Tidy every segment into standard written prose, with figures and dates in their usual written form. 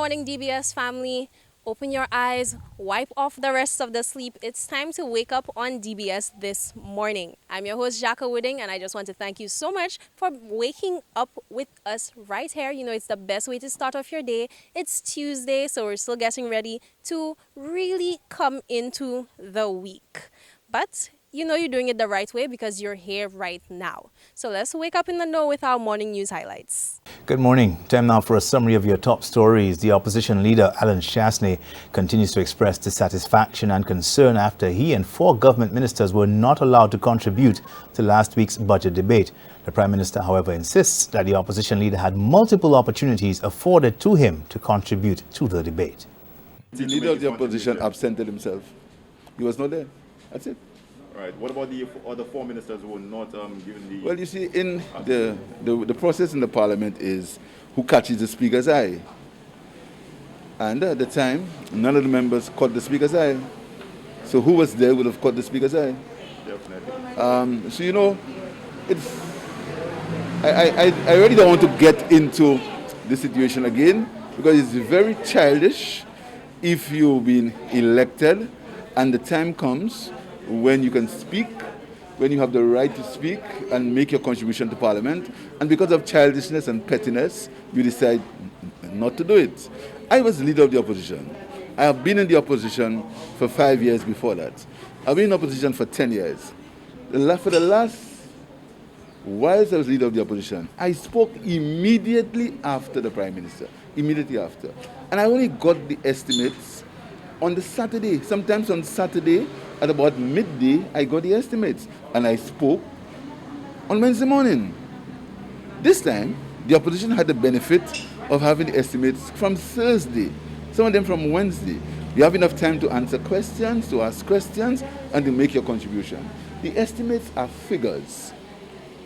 morning, DBS family. Open your eyes, wipe off the rest of the sleep. It's time to wake up on DBS this morning. I'm your host, Jacka Wooding, and I just want to thank you so much for waking up with us right here. You know, it's the best way to start off your day. It's Tuesday, so we're still getting ready to really come into the week. But you know you're doing it the right way because you're here right now. So let's wake up in the know with our morning news highlights. Good morning. Time now for a summary of your top stories. The opposition leader, Alan Shasney, continues to express dissatisfaction and concern after he and 4 government ministers were not allowed to contribute to last week's budget debate. The Prime Minister, however, insists that the opposition leader had multiple opportunities afforded to him to contribute to the debate. The leader of the opposition absented himself. He was not there. That's it. Right. What about the other 4 ministers who were not given the... Well, you see, in the process in the parliament is who catches the speaker's eye. And at the time, none of the members caught the speaker's eye. So who was there would have caught the speaker's eye. Definitely. So, you know, it's... I really don't want to get into the situation again because it's very childish if you've been elected and the time comes when you can speak, when you have the right to speak and make your contribution to Parliament, and because of childishness and pettiness, you decide not to do it. I was leader of the opposition. I have been in the opposition for 5 years before that. I've been in opposition for 10 years. For the last, whilst I was leader of the opposition, I spoke immediately after the Prime Minister, immediately after. And I only got the estimates on the Saturday. Sometimes on Saturday, at about midday, I got the estimates and I spoke on Wednesday morning. This time, the opposition had the benefit of having the estimates from Thursday, some of them from Wednesday. You have enough time to answer questions, to ask questions, and to make your contribution. The estimates are figures,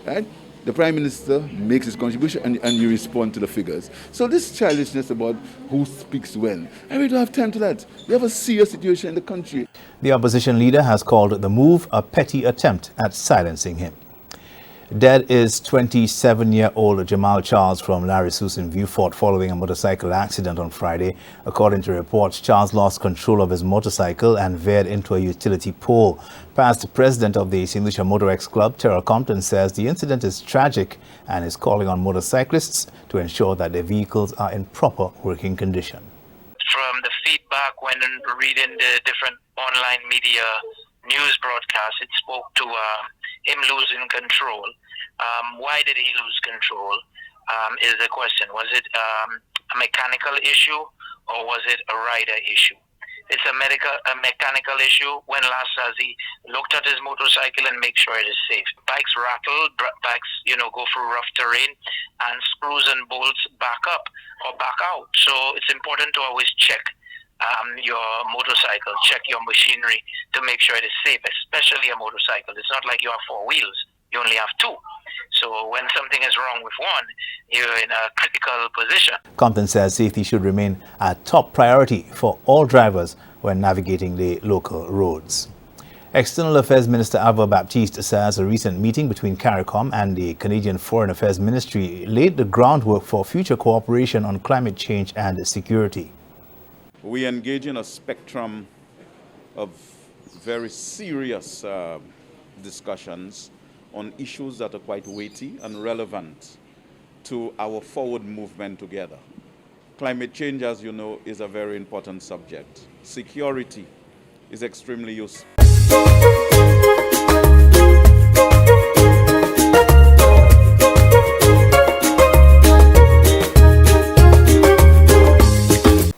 right? The Prime Minister makes his contribution and you respond to the figures. So this childishness about who speaks when, I really don't have time to that. We have a serious situation in the country. The opposition leader has called the move a petty attempt at silencing him. Dead is 27-year-old Jamal Charles from Larry Susan Viewfort following a motorcycle accident on Friday. According to reports, Charles lost control of his motorcycle and veered into a utility pole. Past president of the St. Lucia Motorex Club, Terrell Compton, says the incident is tragic and is calling on motorcyclists to ensure that their vehicles are in proper working condition. From the feedback when reading the different online media news broadcasts, it spoke to him losing control. Why did he lose control is the question. Was it a mechanical issue or was it a rider issue? It's a mechanical issue. When last has he looked at his motorcycle and make sure it is safe? Bikes rattle, bikes go through rough terrain, and screws and bolts back up or back out. So it's important to always check your motorcycle, check your machinery to make sure it is safe, especially a motorcycle. It's not like you have 4 wheels, you only have 2. So when something is wrong with one, you're in a critical position. Compton says safety should remain a top priority for all drivers when navigating the local roads. External Affairs Minister Alva Baptiste says a recent meeting between CARICOM and the Canadian Foreign Affairs Ministry laid the groundwork for future cooperation on climate change and security. We engage in a spectrum of very serious discussions on issues that are quite weighty and relevant to our forward movement together. Climate change, as you know, is a very important subject. Security is extremely useful.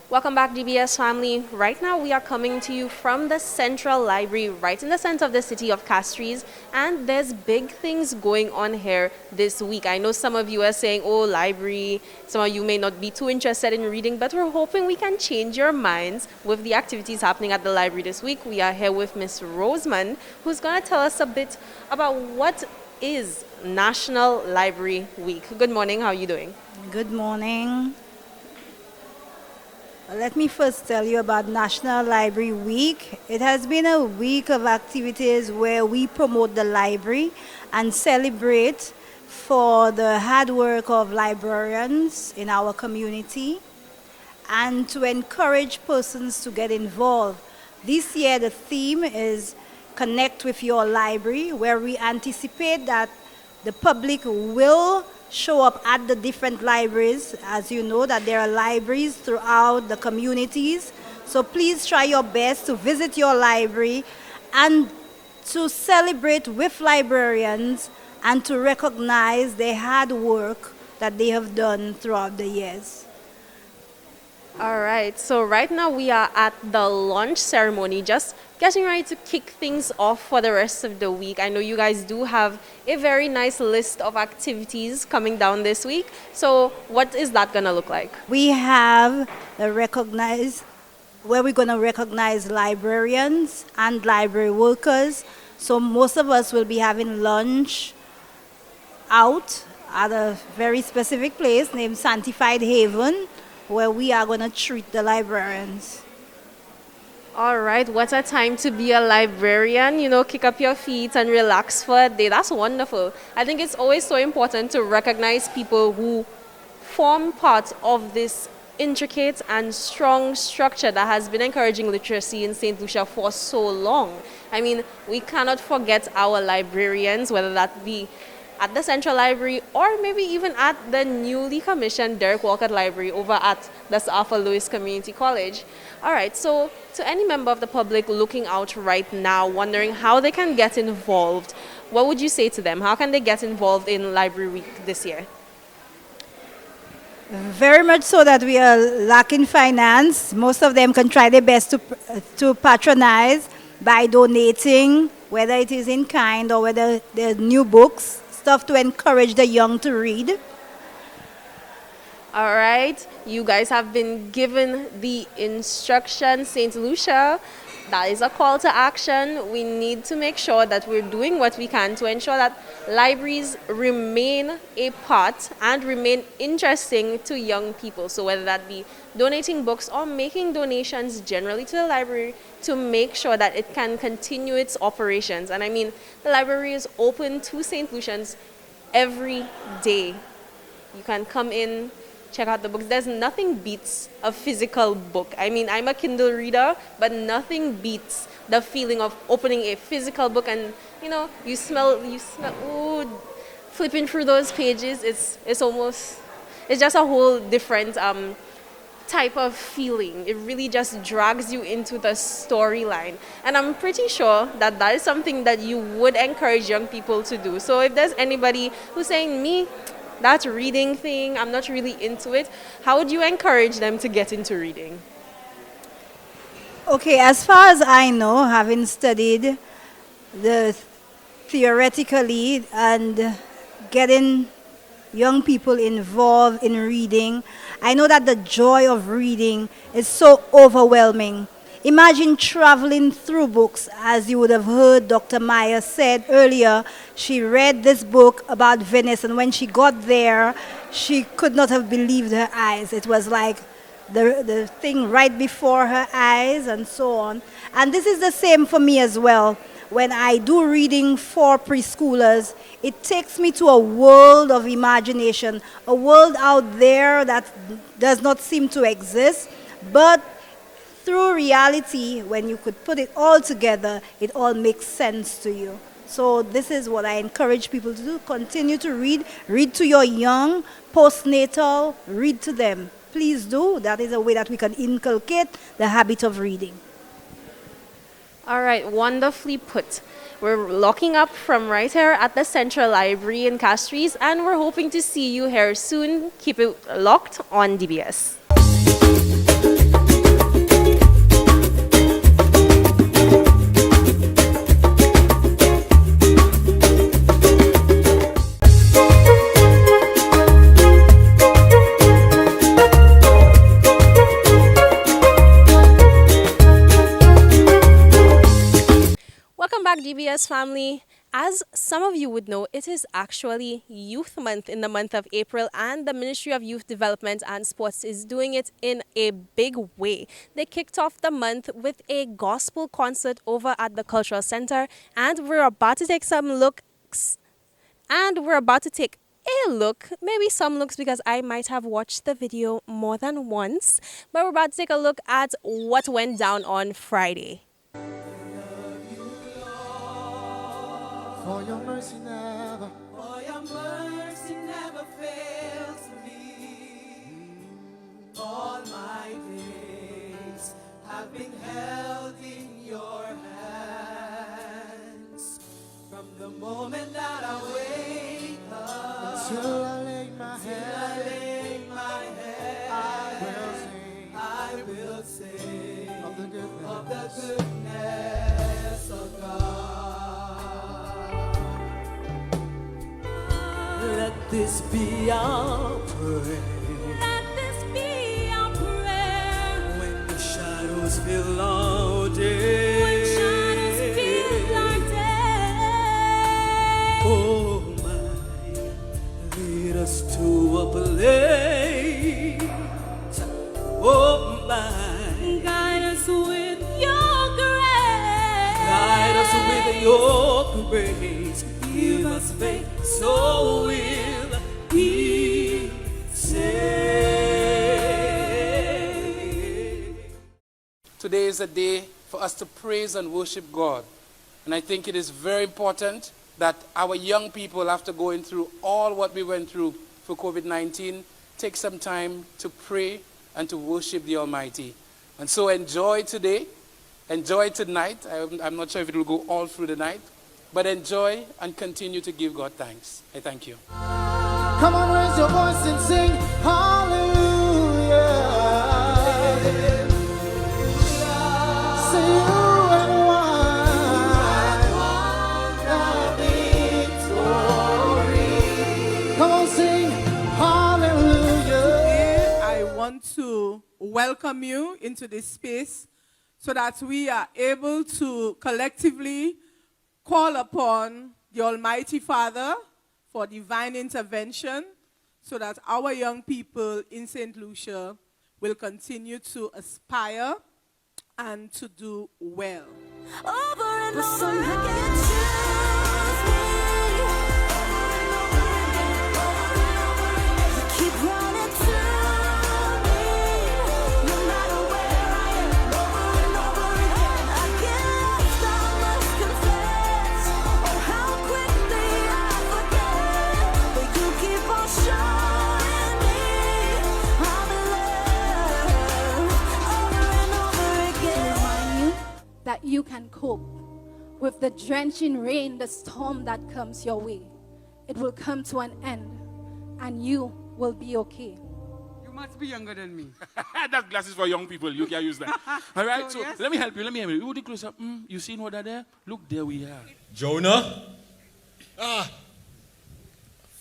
Welcome back, DBS family. Right now, we are coming to you from the Central Library, right in the center of the city of Castries, and there's big things going on here this week. I know some of you are saying, oh, library, some of you may not be too interested in reading, but we're hoping we can change your minds with the activities happening at the library this week. We are here with Miss Rosemond, who's going to tell us a bit about what is National Library Week. Good morning, how are you doing? Good morning. Let me first tell you about National Library Week. It has been a week of activities where we promote the library and celebrate for the hard work of librarians in our community and to encourage persons to get involved. This year, the theme is Connect with Your Library, where we anticipate that the public will show up at the different libraries. As you know, that there are libraries throughout the communities. So please try your best to visit your library and to celebrate with librarians and to recognize their hard work that they have done throughout the years. All right, so right now we are at the launch ceremony, just getting ready to kick things off for the rest of the week. I know you guys do have a very nice list of activities coming down this week. So what is that going to look like? We have the recognize where we're going to recognize librarians and library workers. So most of us will be having lunch out at a very specific place named Sanctified Haven, where we are going to treat the librarians. All right, what a time to be a librarian. You know, kick up your feet and relax for a day. That's wonderful. I think it's always so important to recognize people who form part of this intricate and strong structure that has been encouraging literacy in St. Lucia for so long. I mean, we cannot forget our librarians, whether that be at the Central Library or maybe even at the newly commissioned Derek Walcott Library over at the Sir Arthur Lewis Community College. All right, so to any member of the public looking out right now, wondering how they can get involved, what would you say to them? How can they get involved in Library Week this year? Very much so that we are lacking finance. Most of them can try their best to patronize by donating, whether it is in kind or whether there's new books, stuff to encourage the young to read. All right, you guys have been given the instructions, St. Lucia. That is a call to action. We need to make sure that we're doing what we can to ensure that libraries remain a part and remain interesting to young people. So whether that be donating books or making donations generally to the library to make sure that it can continue its operations. And I mean, the library is open to St. Lucians every day. You can come in, check out the books. There's nothing beats a physical book. I mean, I'm a Kindle reader, but nothing beats the feeling of opening a physical book and, you know, you smell, ooh, flipping through those pages. It's just a whole different type of feeling. It really just drags you into the storyline. And I'm pretty sure that that is something that you would encourage young people to do. So if there's anybody who's saying, me, that reading thing, I'm not really into it, how would you encourage them to get into reading? Okay, as far as I know, having studied the theoretically and getting young people involved in reading, I know that the joy of reading is so overwhelming. Imagine traveling through books, as you would have heard Dr. Meyer said earlier. She read this book about Venice, and when she got there, she could not have believed her eyes. It was like the thing right before her eyes and so on. And this is the same for me as well. When I do reading for preschoolers, it takes me to a world of imagination, a world out there that does not seem to exist, but through reality, when you could put it all together, it all makes sense to you. So this is what I encourage people to do. Continue to read. Read to your young, postnatal, read to them. Please do. That is a way that we can inculcate the habit of reading. All right, wonderfully put. We're locking up from right here at the Central Library in Castries, and we're hoping to see you here soon. Keep it locked on DBS. Welcome back, DBS family. As some of you would know, it is actually Youth Month in the month of April, and the Ministry of Youth Development and Sports is doing it in a big way. They kicked off the month with a gospel concert over at the Cultural Center, and we're about to take some looks, and we're about to take a look, maybe some looks because I might have watched the video more than once, but we're about to take a look at what went down on Friday. For your mercy never fails me. All my days have been held in your hands. From the moment that I wake up until I lay my head, I will sing of the goodness of God. Let this be our prayer. Let this be our prayer. When the shadows fill our day. When shadows fill our day. Oh my, lead us to a place. Oh my, guide us with your grace. Guide us with your grace. Give us faith, so we'll be saved. Today is a day for us to praise and worship God. And I think it is very important that our young people, after going through all what we went through for COVID-19, take some time to pray and to worship the Almighty. And so enjoy today, enjoy tonight. I'm not sure if it will go all through the night, but enjoy and continue to give God thanks. I thank you. Come on, raise your voice and sing hallelujah. See you and won the victory. Come on, sing hallelujah. I want to welcome you into this space so that we are able to collectively call upon the Almighty Father for divine intervention so that our young people in St. Lucia will continue to aspire and to do well. Over and over again. Keep running to me, no matter where I am. Over and over again, against I must confess. Oh, how quickly I forget, but you keep on showing me I'm in love. Over and over again. To remind you that you can cope with the drenching rain, the storm that comes your way. It will come to an end, and you will be okay. You must be younger than me. That's glasses for young people. You can use that. All right, so yes. let me help you. You look close up. You seen what are there? Look, there we are. Jonah?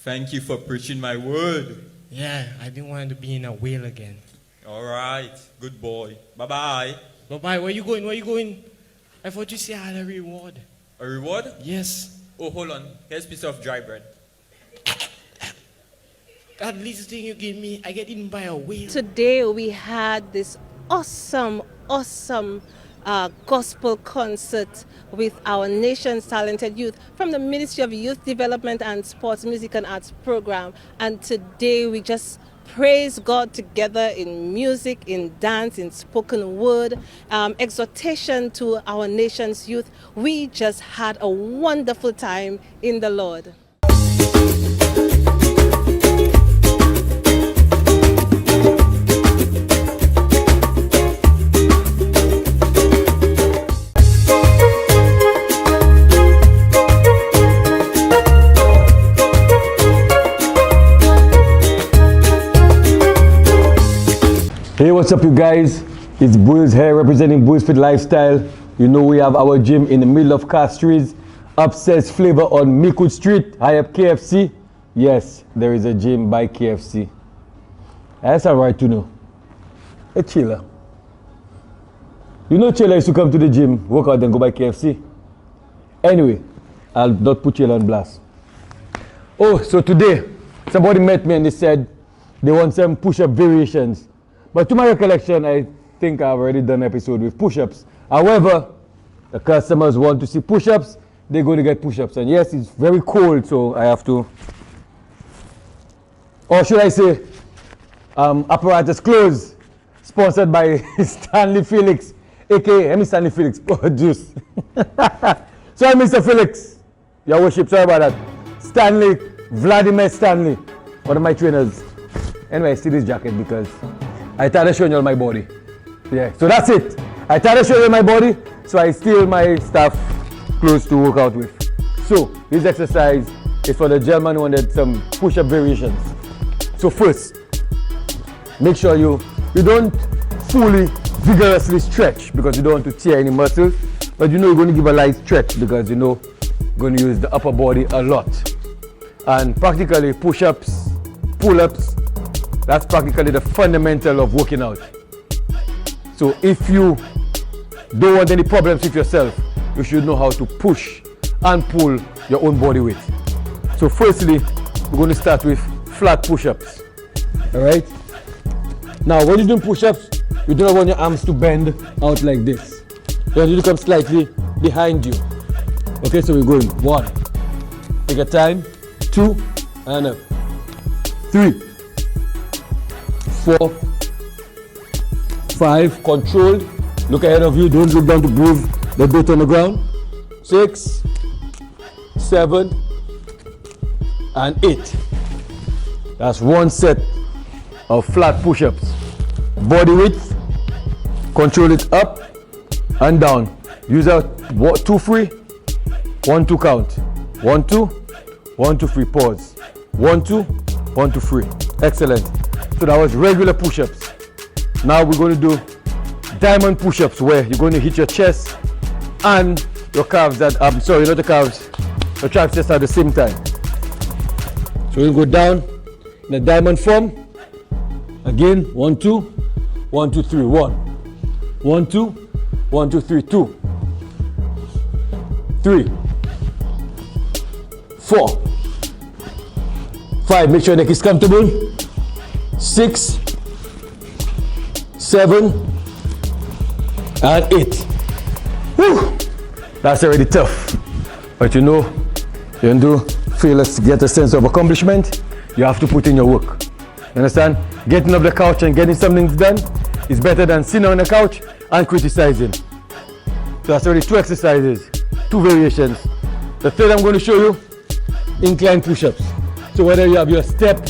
Thank you for preaching my word. Yeah, I didn't want to be in a whale again. All right, good boy. Bye-bye. Bye-bye. Where you going? Where you going? I thought you said I had a reward. A reward? Yes. Oh, hold on. Here's a piece of dry bread. That least thing you gave me, I get eaten by a whale. Today we had this awesome gospel concert with our nation's talented youth from the Ministry of Youth Development and Sports, Music and Arts program. And today we just praise God together in music, in dance, in spoken word, exhortation to our nation's youth. We just had a wonderful time in the Lord. Hey, what's up, you guys? It's Bulls here representing Bulls Fit Lifestyle. You know we have our gym in the middle of Castries, Upstairs Flavor on Meekwood Street, high up KFC. Yes, there is a gym by KFC. That's alright to know. Hey, Chilla. You know Chilla used to come to the gym, work out, then go by KFC. Anyway, I'll not put Chilla on blast. Oh, so today, somebody met me and they said they want some push-up variations. But to my recollection, I think I've already done an episode with push-ups. However, the customers want to see push-ups, they're going to get push-ups. And yes, it's very cold, so I have to or should I say, apparatus close, sponsored by Stanley Felix, aka Stanley Felix, juice. Sorry, Mr. Felix, your worship, sorry about that. Stanley, Vladimir Stanley, one of my trainers. Anyway, I see this jacket because I started showing you all my body. Yeah, so that's it. I started showing you my body, so I steal my stuff clothes to work out with. So, this exercise is for the gentleman who wanted some push-up variations. So first, make sure you don't fully vigorously stretch because you don't want to tear any muscles, but you know you're going to give a light stretch because you know you're going to use the upper body a lot. And practically push-ups, pull-ups, that's practically the fundamental of working out. So if you don't want any problems with yourself, you should know how to push and pull your own body weight. So firstly, we're going to start with flat push-ups. All right? Now, when you're doing push-ups, you don't want your arms to bend out like this. You want you to come slightly behind you. Okay, so we're going 1. Take your time. 2, and up. 3, 4, 5, controlled. Look ahead of you, don't look down to move the boat on the ground. 6, 7, and 8. That's one set of flat push-ups. Body width, control it up and down. Use a 2 free, 1 2 count. 1 2, 1 2 3, pause. 1 2, 1 2 3. Excellent. So that was regular push-ups. Now we're going to do diamond push-ups where you're going to hit your chest and your calves that, I'm sorry, not the calves, your triceps at the same time. So we'll go down in a diamond form. Again, 1 2, 1 2 3, 1. 1 2, 1 2 3, 2. 3, 4, 5, make sure your neck is comfortable. 6, 7, and 8. Whew. That's already tough. But you know, you do feel to get a sense of accomplishment, you have to put in your work. You understand? Getting off the couch and getting something done is better than sitting on the couch and criticizing. So that's already 2 exercises, 2 variations. The third I'm going to show you, incline push-ups. So whether you have your step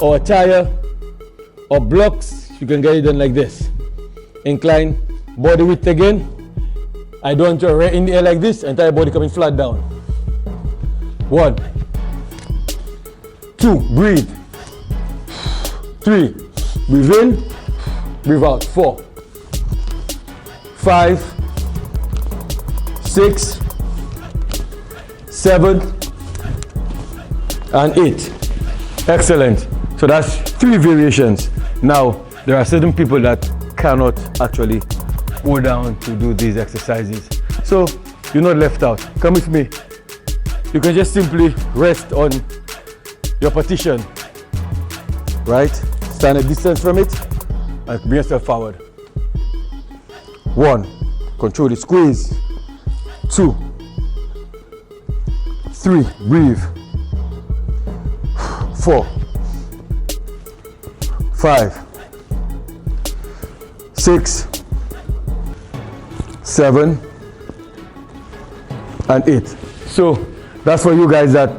or a tire or blocks, you can get it done like this. Incline, body width again. I don't want you in the air like this, entire body coming flat down. 1, 2, breathe. 3, breathe in, breathe out. 4, 5, 6, 7, and 8. Excellent. So that's 3 variations. Now, there are certain people that cannot actually go down to do these exercises. So, you're not left out. Come with me. You can just simply rest on your partition, right? Stand a distance from it and bring yourself forward. 1, control the squeeze. 2, 3, breathe. 4, 5, 6, 7, and 8. So that's for you guys that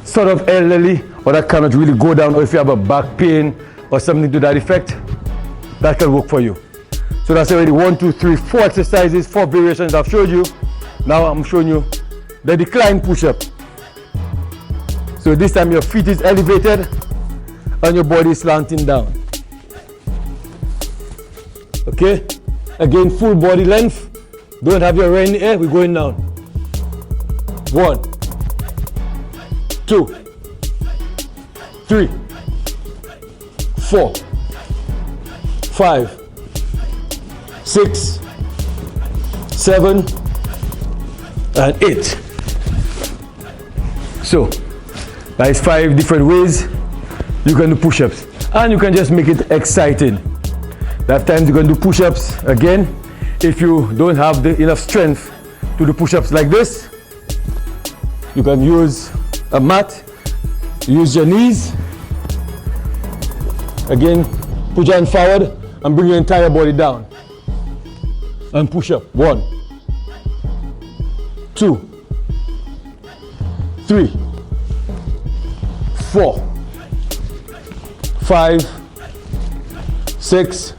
sort of elderly or that cannot really go down, or if you have a back pain or something to that effect, that can work for you. So that's already 1, 2, 3, 4 exercises, 4 variations I've showed you. Now I'm showing you the decline push-up. So this time your feet is elevated and your body is slanting down. Okay? Again, full body length. Don't have your rear in the air, we're going down. 1, 2, 3, 4, 5, 6, 7, and 8. So, that is 5 different ways you can do push-ups. And you can just make it exciting. There are times you can do push-ups again. If you don't have enough strength to do push-ups like this, you can use a mat, use your knees, Again, put your hand forward and bring your entire body down. And push up. 1, 2, 3, 4, 5, 6,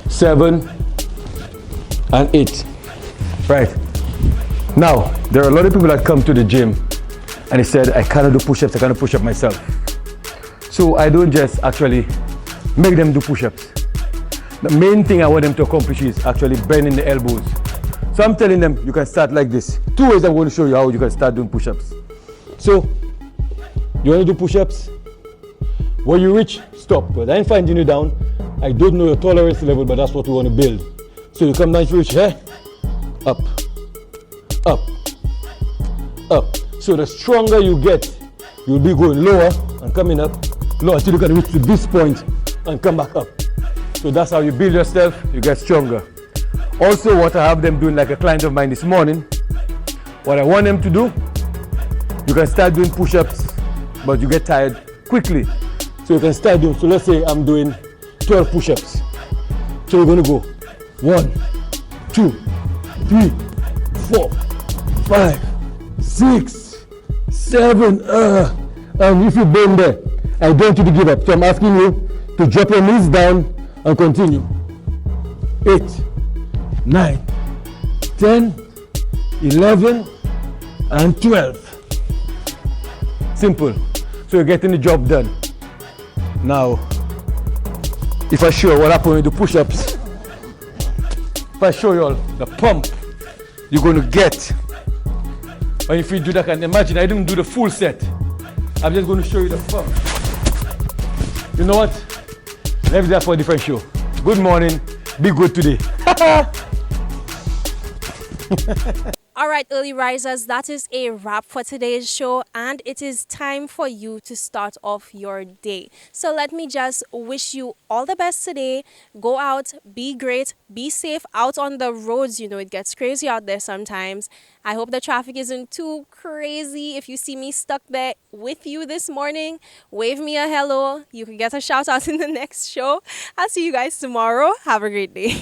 7, and 8. Right. Now, there are a lot of people that come to the gym and they said, I cannot do push-ups, I cannot push up myself. So I don't just actually make them do push-ups. The main thing I want them to accomplish is actually bending the elbows. So I'm telling them, you can start like this. 2 ways I'm going to show you how you can start doing push-ups. So, you want to do push-ups? When you reach, stop. Because I ain't finding you down. I don't know your tolerance level, but that's what we want to build. So you come down to reach here, up, up, up. So the stronger you get, you'll be going lower and coming up, lower until you can reach to this point and come back up. So that's how you build yourself, you get stronger. Also, what I have them doing, like a client of mine this morning, what I want them to do, you can start doing push-ups, but you get tired quickly. So you can start doing, so let's say I'm doing 12 push-ups. So we're gonna go 1, 2, 3, 4, 5, 6, 7, and if you bend there, I don't want you to give up. So I'm asking you to drop your knees down and continue. 8, 9, 10, 11, and 12. Simple. So you're getting the job done. Now, if I show you what happens with the push-ups, if I show you all the pump you're going to get, and if you do that, and imagine I didn't do the full set. I'm just going to show you the pump. You know what? Let's do that for a different show. Good morning. Be good today. All right, early risers, that is a wrap for today's show, and it is time for you to start off your day. So let me just wish you all the best today. Go out, be great, be safe out on the roads. You know, it gets crazy out there sometimes. I hope the traffic isn't too crazy. If you see me stuck there with you this morning, wave me a hello. You can get a shout out in the next show. I'll see you guys tomorrow. Have a great day.